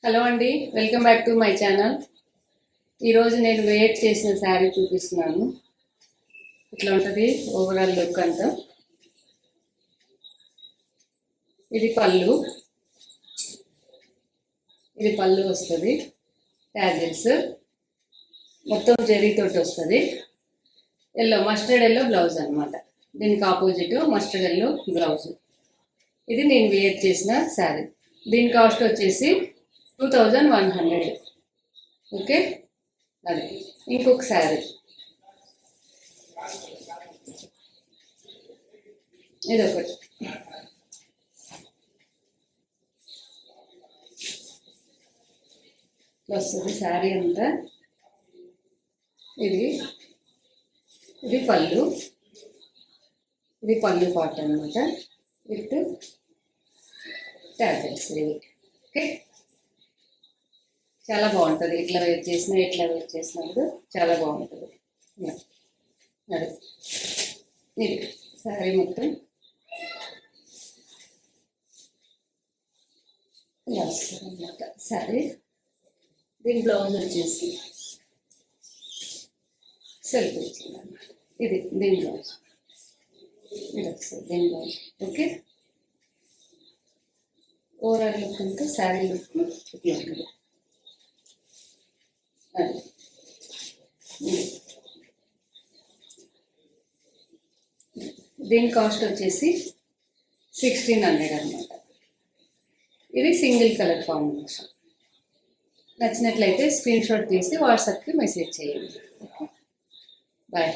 Hello అండి, welcome back to my channel. ఈరోజు నేను వేర్ చేసిన శారీ చూపిస్తున్నాను. ఇట్లా ఉంటుంది ఓవరాల్ లుక్ అంతా. ఇది పళ్ళు వస్తుంది. ట్యాజిల్స్ మొత్తం జరీతోటి వస్తుంది. మస్టర్డ్ ఎల్లో బ్లౌజ్ అనమాట. దీనికి ఆపోజిట్ మస్టర్డ్ ఎల్లో బ్లౌజ్. ఇది నేను వేర్ చేసిన శారీ. దీని కాస్ట్ వచ్చేసి 2100. ఓకే, అదే ఇంకొక శారీ. ఇదొకటి. వస్తుంది శారీ అంతా. ఇది పళ్ళు. ఇది పళ్ళు పార్ట్ అనమాట. విత్ ట్యాజల్స్ ఇవి. ఓకే, చాలా బాగుంటుంది. ఇట్లా వేర్ చేసినప్పుడు చాలా బాగుంటుంది. అదే ఇది శారీ మొత్తం ఇలా వస్తుంది అన్నమాట శారీ. దీని బ్లౌజ్ వచ్చేసి సెల్ఫ్ వచ్చింది అన్నమాట. ఇది దీని బ్లౌజ్. ఇది వస్తుంది దీని బ్లౌజ్. ఓకే, ఓవరాల్ లుక్ అంతా శారీ లుక్ ఇట్లా ఉంటుంది. దీని కాస్ట్ వచ్చేసి 1600 అనమాట. ఇది సింగిల్ కలర్ కాంబినేషన్. నచ్చినట్లయితే స్క్రీన్ షాట్ తీసి వాట్సాప్కి మెసేజ్ చేయండి. Okay, bye.